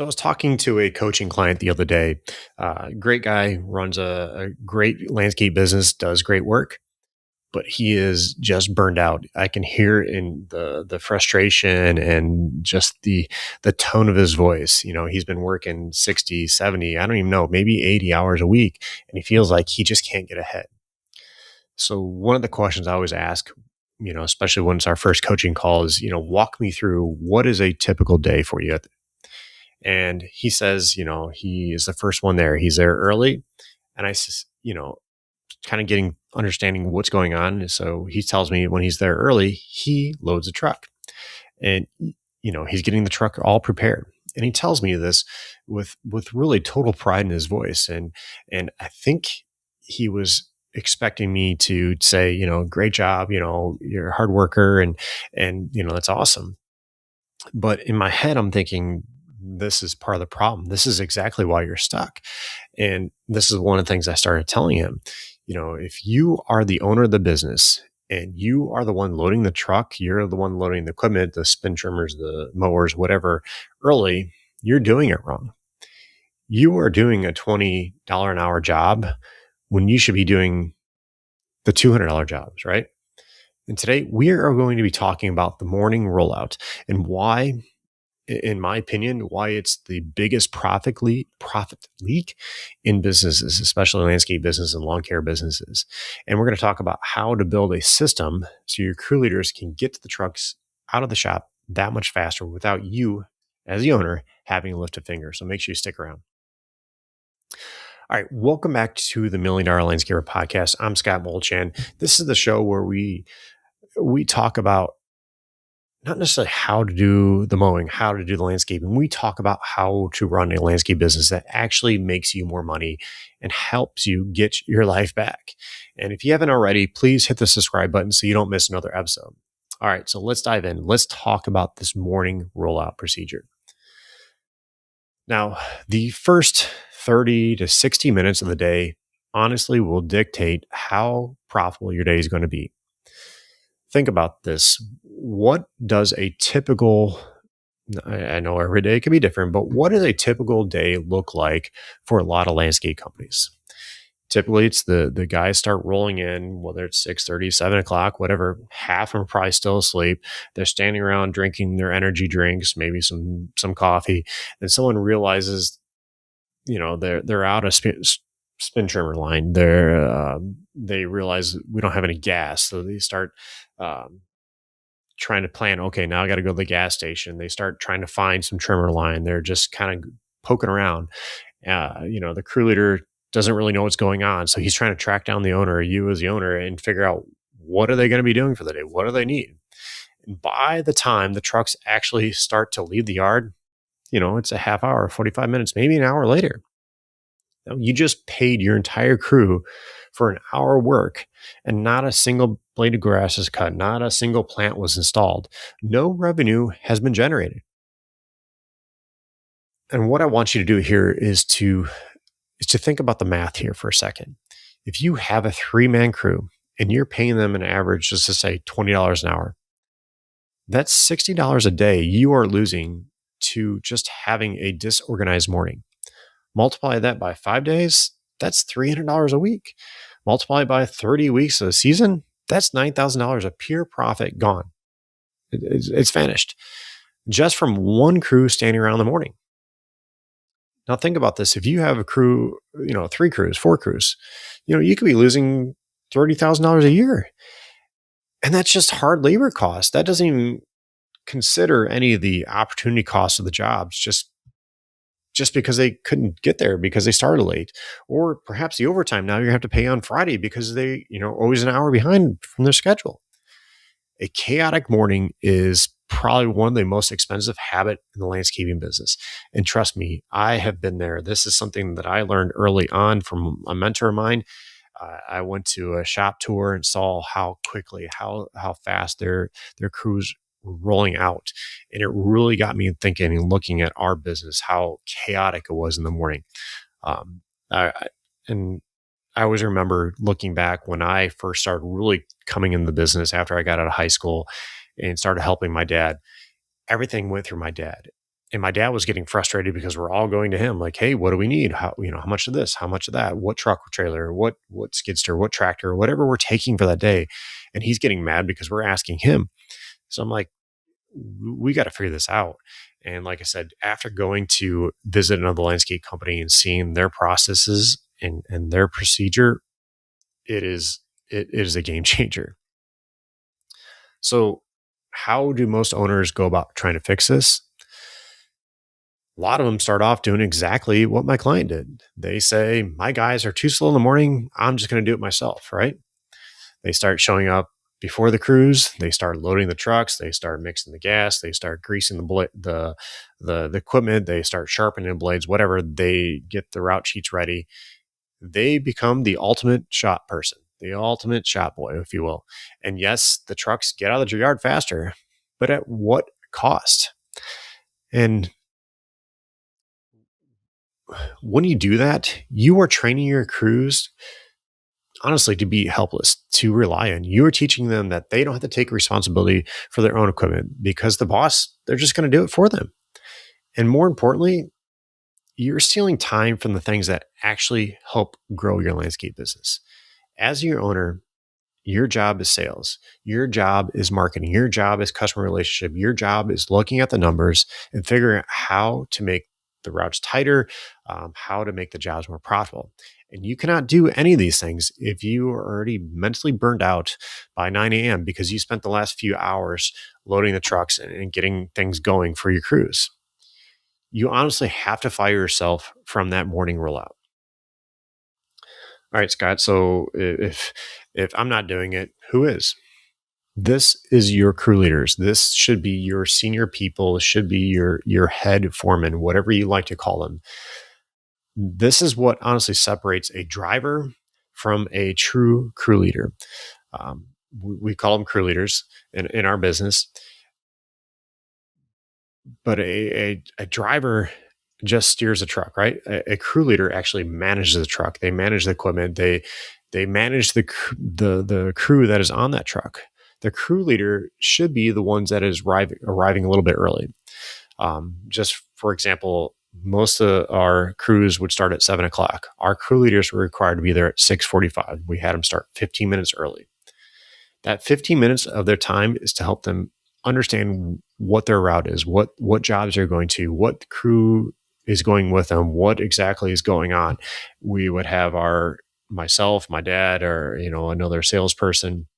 So I was talking to a coaching client the other day. Great guy, runs a great landscape business, does great work, but he is just burned out. I can hear in the frustration and just the tone of his voice. He's been working 60, 70, I don't even know, maybe 80 hours a week, and he feels like he just can't get ahead. So one of the questions I always ask, especially when it's our first coaching call is, walk me through what is a typical day for you. And he says, he is the first one there. He's there early. And I says, kind of getting understanding what's going on. So he tells me when he's there early, he loads a truck and, he's getting the truck all prepared. And he tells me this with really total pride in his voice. And I think he was expecting me to say, great job, you're a hard worker and, that's awesome. But in my head, I'm thinking, this is part of the problem. This is exactly why you're stuck. And this is one of the things I started telling him. If you are the owner of the business and you are the one loading the truck, you're the one loading the equipment, the spin trimmers, the mowers, whatever, early, you're doing it wrong. You are doing a $20 an hour job when you should be doing the $200 jobs, right? And today we are going to be talking about the morning rollout and why, in my opinion, why it's the biggest profit leak in businesses, especially landscape business and lawn care businesses. And we're going to talk about how to build a system so your crew leaders can get to the trucks out of the shop that much faster without you, as the owner, having to lift a finger. So make sure you stick around. All right, welcome back to the $1 Million Landscaper Podcast. I'm Scott Molchan. This is the show where we talk about not necessarily how to do the mowing, how to do the landscaping. We talk about how to run a landscape business that actually makes you more money and helps you get your life back. And if you haven't already, please hit the subscribe button so you don't miss another episode. All right, so let's dive in. Let's talk about this morning rollout procedure. Now, the first 30 to 60 minutes of the day honestly will dictate how profitable your day is going to be. Think about this. What does a typical, I know every day can be different, but what does a typical day look like for a lot of landscape companies? Typically, it's the guys start rolling in, whether it's 6:30, 7 o'clock, whatever. Half of them are probably still asleep. They're standing around drinking their energy drinks, maybe some coffee. And someone realizes, they're out of spin trimmer line. They realize we don't have any gas, so they start trying to plan. Okay, now I got to go to the gas station. They start trying to find some trimmer line. They're just kind of poking around. The crew leader doesn't really know what's going on, so he's trying to track down the owner, you as the owner, and figure out what are they going to be doing for the day. What do they need? And by the time the trucks actually start to leave the yard, it's a half hour, 45 minutes, maybe an hour later. Now, you just paid your entire crew for an hour work and not a single blade of grass is cut. Not a single plant was installed. No revenue has been generated. And what I want you to do here is to think about the math here for a second. If you have a 3-man crew and you're paying them an average, just to say $20 an hour, that's $60 a day you are losing to just having a disorganized morning. Multiply that by 5 days, that's $300 a week. Multiply by 30 weeks of the season, that's $9,000 of pure profit gone. It's vanished just from one crew standing around in the morning. Now think about this. If you have a crew, 3 crews, 4 crews, you could be losing $30,000 a year. And that's just hard labor costs. That doesn't even consider any of the opportunity costs of the jobs, just because they couldn't get there because they started late, or perhaps the overtime now you're gonna have to pay on Friday because they, always an hour behind from their schedule. A chaotic morning is probably one of the most expensive habits in the landscaping business. And trust me, I have been there. This is something that I learned early on from a mentor of mine. I went to a shop tour and saw how quickly, how fast their crews were rolling out. And it really got me thinking and looking at our business, how chaotic it was in the morning. And I always remember looking back when I first started really coming in the business after I got out of high school and started helping my dad. Everything went through my dad. And my dad was getting frustrated because we're all going to him like, hey, what do we need? How much of this? How much of that? What truck or trailer? What skid steer? What tractor? Whatever we're taking for that day. And he's getting mad because we're asking him. So I'm like, we got to figure this out. And like I said, after going to visit another landscape company and seeing their processes and their procedure, it is a game changer. So how do most owners go about trying to fix this? A lot of them start off doing exactly what my client did. They say, my guys are too slow in the morning. I'm just going to do it myself, right? They start showing up before the crews. They start loading the trucks. They start mixing the gas. They start greasing the equipment. They start sharpening the blades, whatever. They get the route sheets ready. They become the ultimate shop person, the ultimate shop boy, if you will. And yes, the trucks get out of the yard faster, but at what cost? And when you do that, you are training your crews, honestly, to be helpless, to rely on. You are teaching them that they don't have to take responsibility for their own equipment because the boss, they're just going to do it for them. And more importantly, you're stealing time from the things that actually help grow your landscape business. As your owner, your job is sales. Your job is marketing. Your job is customer relationship. Your job is looking at the numbers and figuring out how to make the routes tighter, how to make the jobs more profitable. And you cannot do any of these things if you are already mentally burned out by 9 a.m. because you spent the last few hours loading the trucks and getting things going for your crews. You honestly have to fire yourself from that morning rollout. All right, Scott. So if I'm not doing it, who is? This is your crew leaders. This should be your senior people. This should be your head foreman, whatever you like to call them. This is what honestly separates a driver from a true crew leader. We call them crew leaders in our business, but a driver just steers a truck, right? A crew leader actually manages the truck. They manage the equipment. They manage the crew that is on that truck. The crew leader should be the ones that is arriving a little bit early. Just for example, most of our crews would start at 7 o'clock. Our crew leaders were required to be there at 6:45. We had them start 15 minutes early. That 15 minutes of their time is to help them understand what their route is, what jobs they're going to, what crew is going with them, what exactly is going on. We would have myself, my dad, or another salesperson,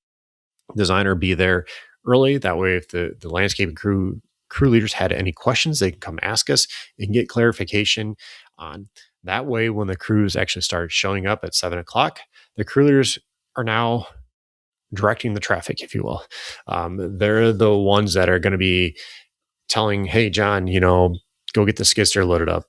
designer be there early. That way, if the landscaping crew leaders had any questions, they can come ask us and get clarification on. That way, when the crews actually started showing up at 7 o'clock, the crew leaders are now directing the traffic, if you will. They're the ones that are going to be telling, hey, John, go get the skid steer loaded up.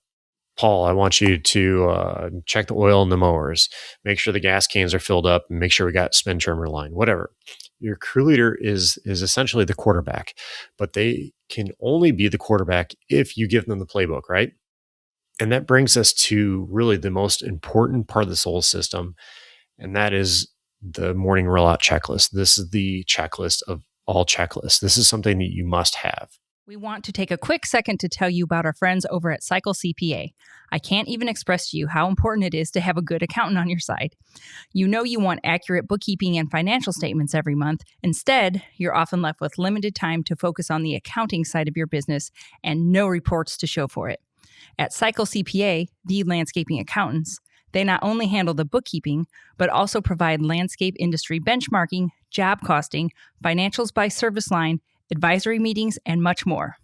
Paul, I want you to check the oil in the mowers, make sure the gas cans are filled up, and make sure we got spin trimmer line, whatever. Your crew leader is essentially the quarterback, but they can only be the quarterback if you give them the playbook, right? And that brings us to really the most important part of this whole system, and that is the morning rollout checklist. This is the checklist of all checklists. This is something that you must have. We want to take a quick second to tell you about our friends over at Cycle CPA. I can't even express to you how important it is to have a good accountant on your side. You know you want accurate bookkeeping and financial statements every month. Instead, you're often left with limited time to focus on the accounting side of your business and no reports to show for it. At Cycle CPA, the landscaping accountants, they not only handle the bookkeeping, but also provide landscape industry benchmarking, job costing, financials by service line, advisory meetings, and much more.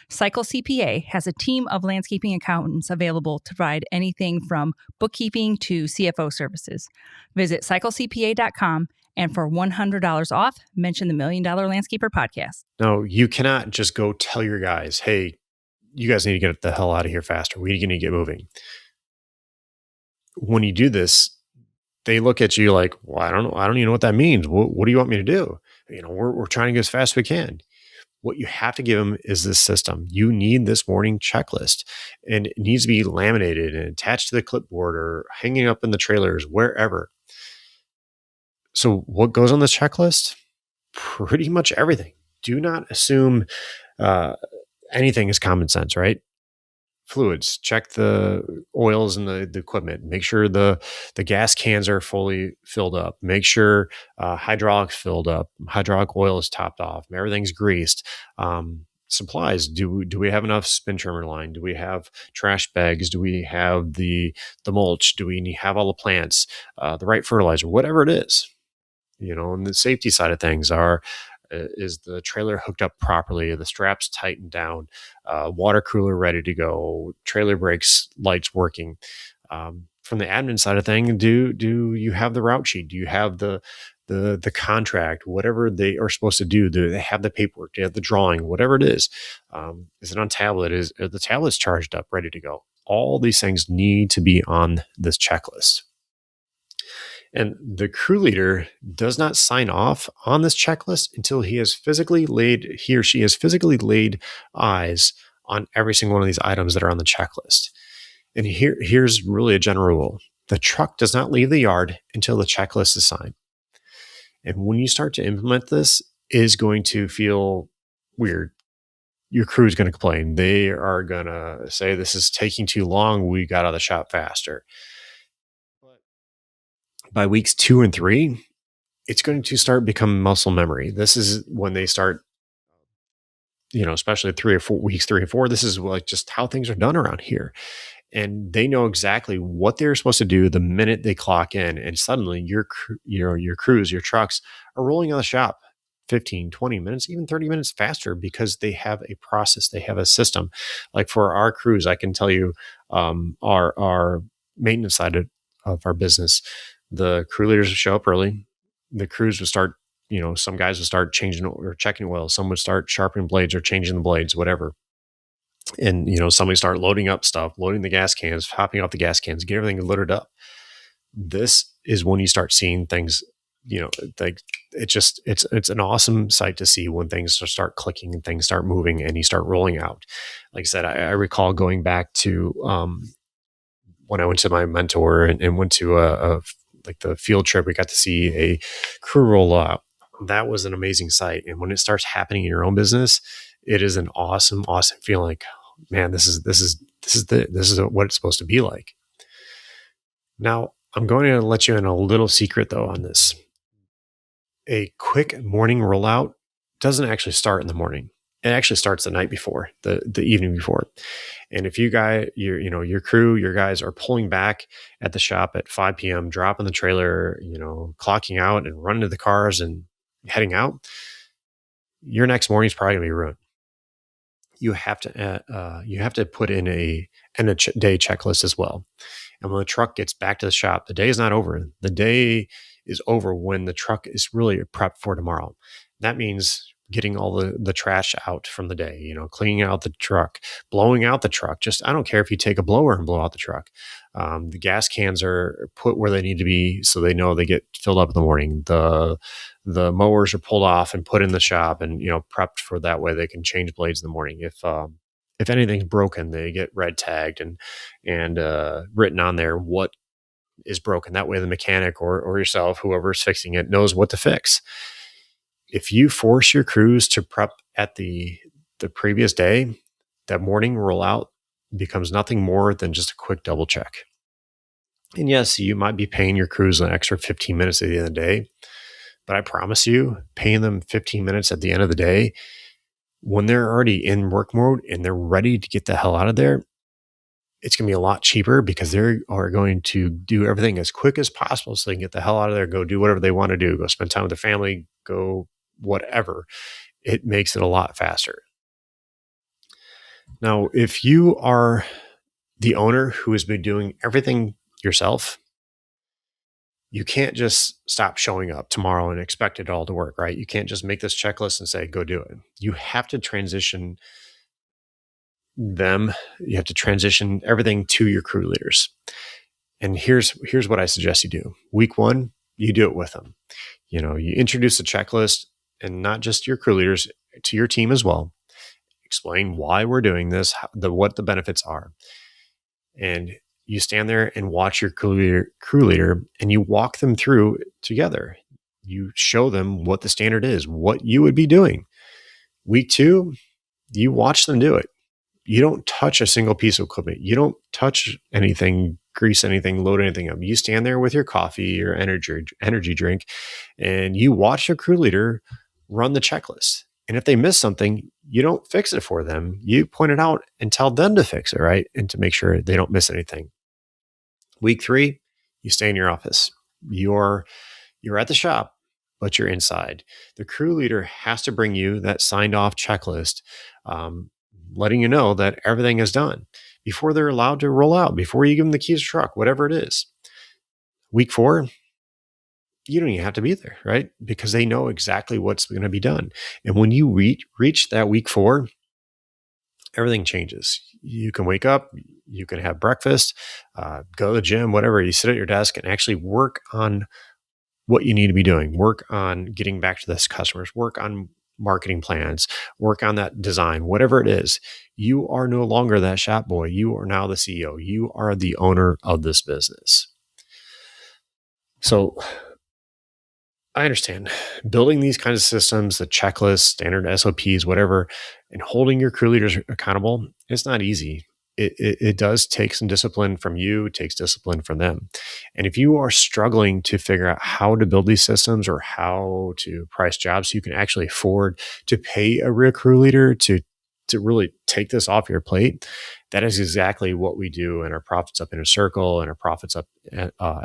Cycle CPA has a team of landscaping accountants available to provide anything from bookkeeping to CFO services. Visit cyclecpa.com and for $100 off, mention the $1 Million Landscaper podcast. No, you cannot just go tell your guys, hey, you guys need to get the hell out of here faster. We need to get moving. When you do this, they look at you like, well, I don't know. I don't even know what that means. What do you want me to do? We're trying to go as fast as we can. What you have to give them is this system. You need this morning checklist, and it needs to be laminated and attached to the clipboard or hanging up in the trailers, wherever. So what goes on this checklist? Pretty much everything. Do not assume anything is common sense, right? Fluids, check the oils and the equipment, make sure the gas cans are fully filled up, make sure hydraulics filled up, hydraulic oil is topped off, everything's greased. Supplies, do we have enough spin trimmer line, do we have trash bags, do we have the mulch, do we have all the plants, the right fertilizer, whatever it is. And the safety side of things is the trailer hooked up properly, the straps tightened down, water cooler ready to go, trailer brakes lights working. From the admin side of thing, do you have the route sheet, do you have the contract, whatever they are supposed to do they have the paperwork, do they have the drawing, whatever it is it on tablet, are the tablets charged up ready to go? All these things need to be on this checklist. And the crew leader does not sign off on this checklist until he or she has physically laid eyes on every single one of these items that are on the checklist. And here's really a general rule. The truck does not leave the yard until the checklist is signed. And when you start to implement this, it is going to feel weird. Your crew is going to complain. They are going to say, this is taking too long. We got out of the shop faster. By weeks 2 and 3, it's going to start becoming muscle memory. This is when they start, especially 3 or 4, this is like just how things are done around here. And they know exactly what they're supposed to do the minute they clock in. And suddenly your crews, your trucks are rolling out of the shop 15, 20 minutes, even 30 minutes faster because they have a process, they have a system. Like for our crews, I can tell you our maintenance side of our business, the crew leaders would show up early. The crews would start, some guys would start changing or checking oil. Some would start sharpening blades or changing the blades, whatever. And, somebody start loading up stuff, loading the gas cans, hopping off the gas cans, get everything loaded up. This is when you start seeing things, like it's an awesome sight to see when things start clicking and things start moving and you start rolling out. Like I said, I recall going back to when I went to my mentor and went to like the field trip, we got to see a crew roll out. That was an amazing sight. And when it starts happening in your own business, it is an awesome feeling. Like, man, this is what it's supposed to be like. Now, I'm going to let you in a little secret though on this. A quick morning rollout doesn't actually start in the morning. It actually starts the night before, the evening before. And if your crew, your guys are pulling back at the shop at 5 p.m., dropping the trailer, clocking out and running to the cars and heading out, your next morning is probably going to be ruined. You have to put in a day checklist as well. And when the truck gets back to the shop, the day is not over. The day is over when the truck is really prepped for tomorrow. That means getting all the trash out from the day, cleaning out the truck, blowing out the truck. I don't care if you take a blower and blow out the truck. The gas cans are put where they need to be so they know they get filled up in the morning. The mowers are pulled off and put in the shop and, prepped for that way they can change blades in the morning. If anything's broken, they get red tagged and written on there what is broken. That way the mechanic or yourself, whoever's fixing it, knows what to fix. If you force your crews to prep at the previous day, that morning rollout becomes nothing more than just a quick double check. And yes, you might be paying your crews an extra 15 minutes at the end of the day, but I promise you, paying them 15 minutes at the end of the day, when they're already in work mode and they're ready to get the hell out of there, it's going to be a lot cheaper because they are going to do everything as quick as possible so they can get the hell out of there, go do whatever they want to do, go spend time with their family, go whatever. It makes it a lot faster. Now, if you are the owner who has been doing everything yourself, you can't just stop showing up tomorrow and expect it all to work, right? You can't just make this checklist and say, go do it. You have to transition them. You have to transition everything to your crew leaders. And here's what I suggest you do. Week 1, you do it with them. You introduce the checklist and not just your crew leaders, to your team as well. Explain why we're doing this, what the benefits are. And you stand there and watch your crew leader and you walk them through together. You show them what the standard is, what you would be doing. Week 2, You watch them do it. You don't touch a single piece of equipment. You don't touch anything, grease anything, load anything up. You stand there with your coffee or energy drink, and you watch your crew leader run the checklist. And if they miss something, you don't fix it for them. You point it out and tell them to fix it, right? And to make sure they don't miss anything. Week 3, you stay in your office. You're at the shop, but you're inside. The crew leader has to bring you that signed off checklist, letting you know that everything is done before they're allowed to roll out, before you give them the keys to the truck, whatever it is. Week 4, you don't even have to be there, right? Because they know exactly what's going to be done. And when you reach that week 4, everything changes. You can wake up, you can have breakfast, go to the gym, whatever. You sit at your desk and actually work on what you need to be doing. Work on getting back to this customers, work on marketing plans, work on that design, whatever it is. You are no longer that shop boy. You are now the CEO. You are the owner of this business. So I understand building these kinds of systems, the checklists, standard SOPs, whatever, and holding your crew leaders accountable, it's not easy. It does take some discipline from you. It takes discipline from them. And if you are struggling to figure out how to build these systems or how to price jobs so you can actually afford to pay a real crew leader to really take this off your plate, that is exactly what we do in our Profits Up Inner Circle and our Profits Up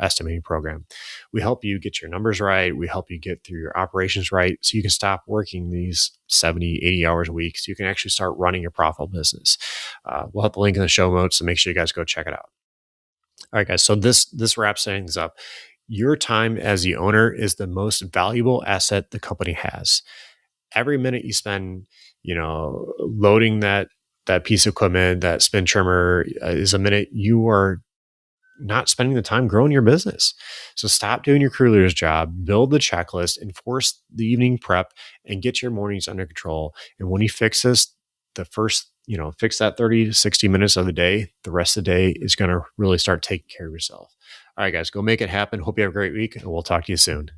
estimating program. We help you get your numbers right. We help you get through your operations right so you can stop working these 70, 80 hours a week so you can actually start running your profitable business. We'll have the link in the show notes, so make sure you guys go check it out. All right, guys. So this wraps things up. Your time as the owner is the most valuable asset the company has. Every minute you spend, loading that piece of equipment, that spin trimmer, is a minute you are not spending the time growing your business. So stop doing your crew leader's job, build the checklist, enforce the evening prep, and get your mornings under control. And when you fix this, fix that 30 to 60 minutes of the day, the rest of the day is going to really start taking care of yourself. All right, guys, go make it happen. Hope you have a great week, and we'll talk to you soon.